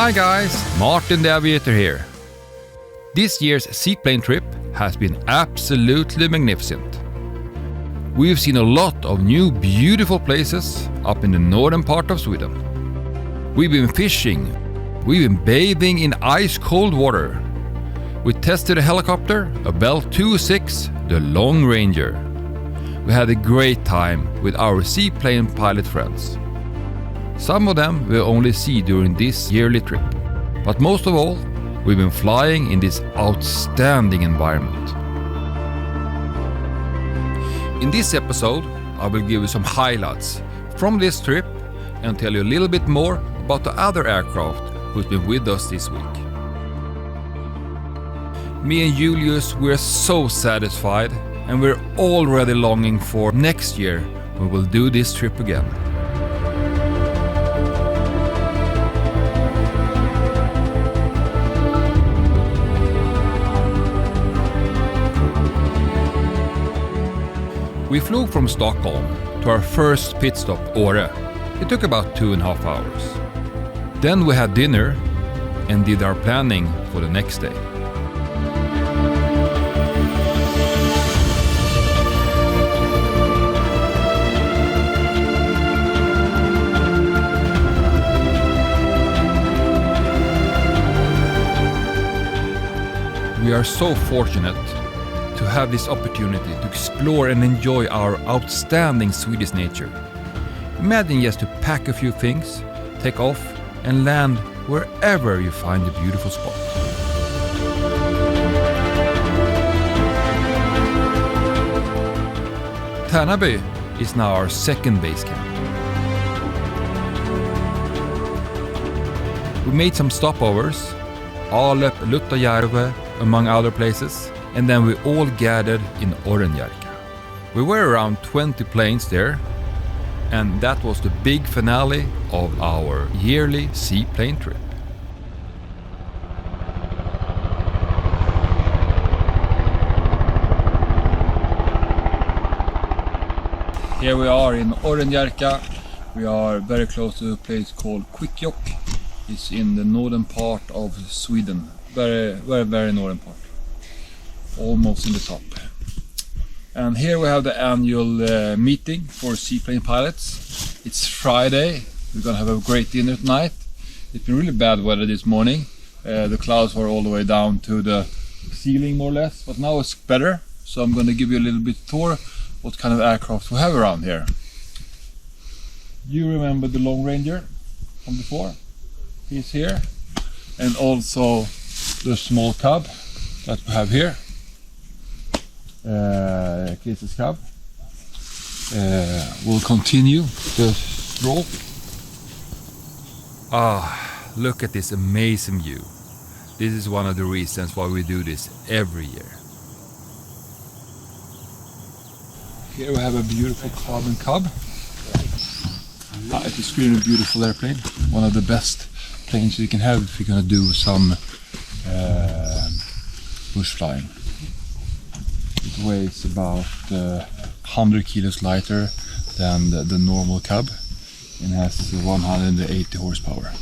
Hi guys, Martin the Aviator here. This year's Seaplane Trip has been absolutely magnificent. We've seen a lot of new beautiful places up in the northern part of Sweden. We've been fishing, we've been bathing in ice-cold water. We tested a helicopter, a Bell 26, the Long Ranger. We had a great time with our seaplane pilot friends. Some of them we'll only see during this yearly trip. But most of all, we've been flying in this outstanding environment. In this episode, I will give you some highlights from this trip and tell you a little bit more about the other aircraft who's been with us this week. Me and Julius, we're so satisfied and we're already longing for next year when we'll do this trip again. We flew from Stockholm to our first pit stop, Åre. It took about 2.5 hours. Then we had dinner and did our planning for the next day. We are so fortunate to have this opportunity to explore and enjoy our outstanding Swedish nature. Imagine just to pack a few things, take off and land wherever you find a beautiful spot. Tärnaby is now our second base camp. We made some stopovers, Alep, Luttajärve, among other places, and then we all gathered in Orrenjärka. We were around 20 planes there, and that was the big finale of our yearly seaplane trip. Here we are in Orrenjärka. We are very close to a place called Kvikkjokk. It's in the northern part of Sweden, very northern part. Almost in the top. And here we have the annual meeting for seaplane pilots. It's Friday. We're gonna have a great dinner tonight. It's been really bad weather this morning. The clouds were all the way down to the ceiling more or less, but now it's better. So I'm gonna give you a little bit tour what kind of aircraft we have around here. You remember the Long Ranger from before? He's here. And also the small cub that we have here. Cases cab. We'll continue the stroll. Look at this amazing view. This is one of the reasons why we do this every year. Here we have a beautiful carbon cub. It's extremely beautiful airplane. One of the best planes you can have if you're gonna do some bush flying. It weighs about 100 kilos lighter than the normal cab and has 180 horsepower.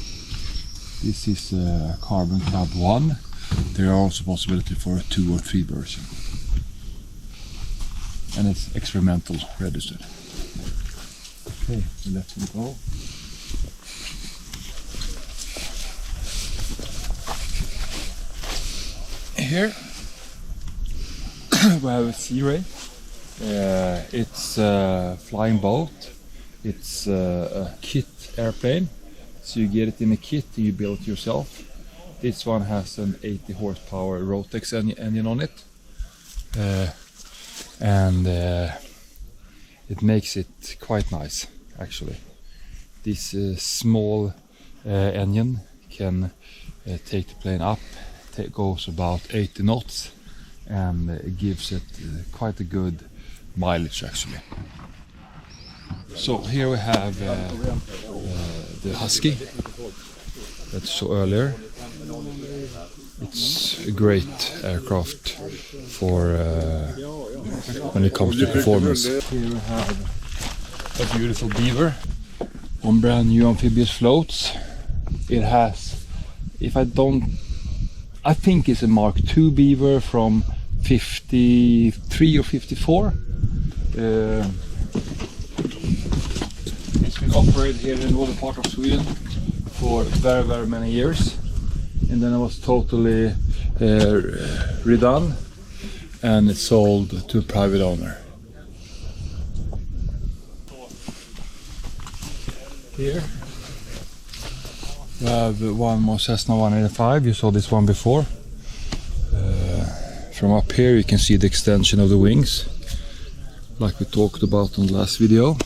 This is Carbon Cab 1. There are also possibility for a 2 or 3 version. And it's experimental registered. Okay, we let him go. Here we have a Sea Ray. It's a flying boat. It's a kit airplane. So you get it in a kit and you build it yourself. This one has an 80 horsepower Rotex engine on it. And it makes it quite nice actually. This small engine can take the plane up. It goes about 80 knots and it gives it quite a good mileage actually. So here we have the Husky that you saw earlier. It's a great aircraft for when it comes to performance. Here we have a beautiful Beaver on brand new amphibious floats. It has I think it's a Mark II Beaver from 53 or 54. It's been operated here in the northern part of Sweden for very, very many years, and then it was totally redone and it's sold to a private owner. Here we have one more Cessna 185. You saw this one before. From up here you can see the extension of the wings, like we talked about in the last video.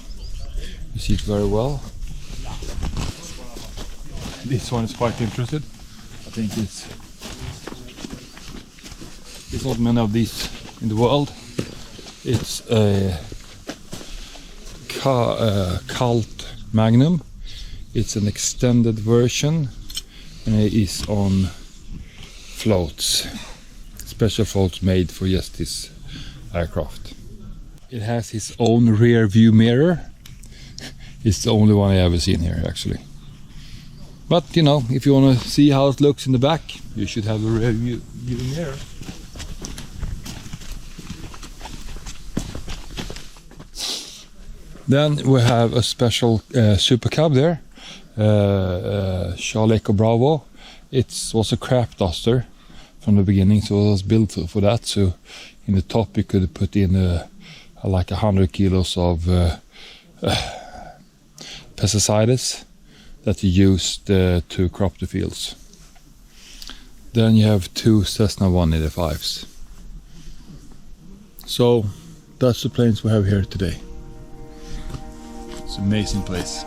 You see it very well. This one is quite interesting. I think it's not many of these in the world. It's a Cult Magnum. It's an extended version and it is on floats. Special floats made for just this aircraft. It has its own rear view mirror. It's the only one I ever seen here actually. But you know, if you want to see how it looks in the back, you should have a rear view mirror. Then we have a special Super Cub there, Charlie Echo Bravo. It was a crap duster from the beginning, so it was built for that. So in the top you could put in like 100 kilos of pesticides that you used to crop the fields. Then you have two Cessna 185s. So that's the planes we have here today. It's an amazing place.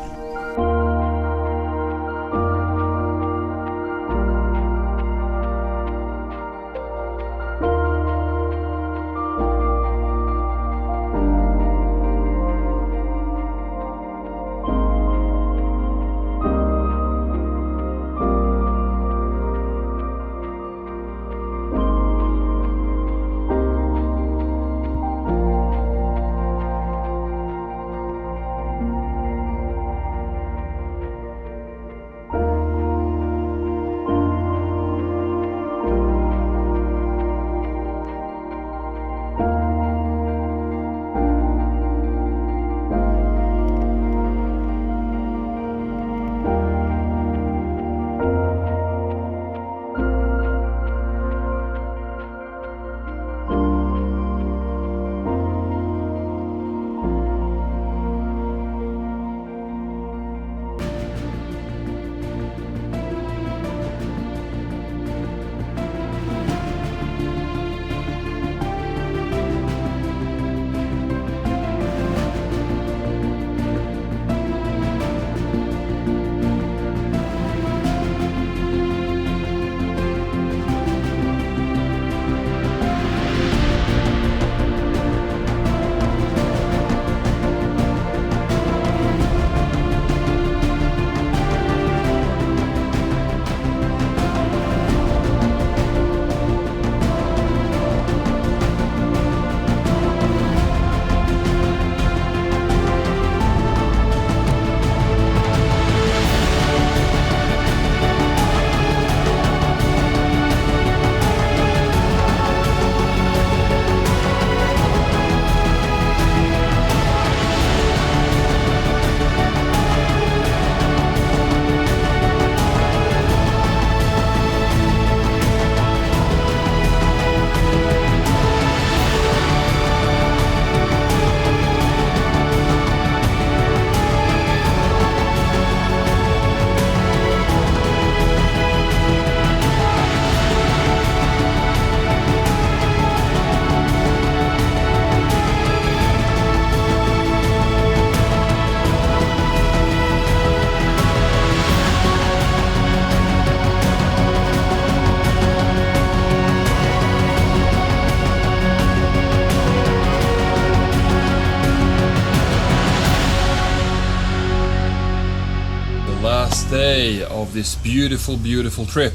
Day of this beautiful trip.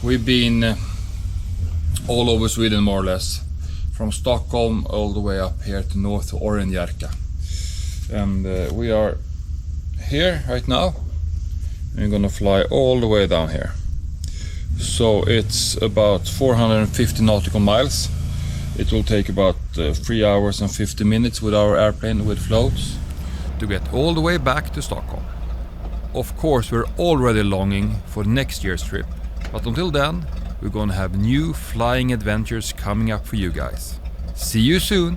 We've been all over Sweden more or less, from Stockholm all the way up here to north to Orrenjärka, and we are here right now and we're gonna fly all the way down here. So it's about 450 nautical miles. It will take about 3 hours and 50 minutes with our airplane with floats to get all the way back to Stockholm. Of course, we're already longing for next year's trip, but until then, we're gonna have new flying adventures coming up for you guys. See you soon!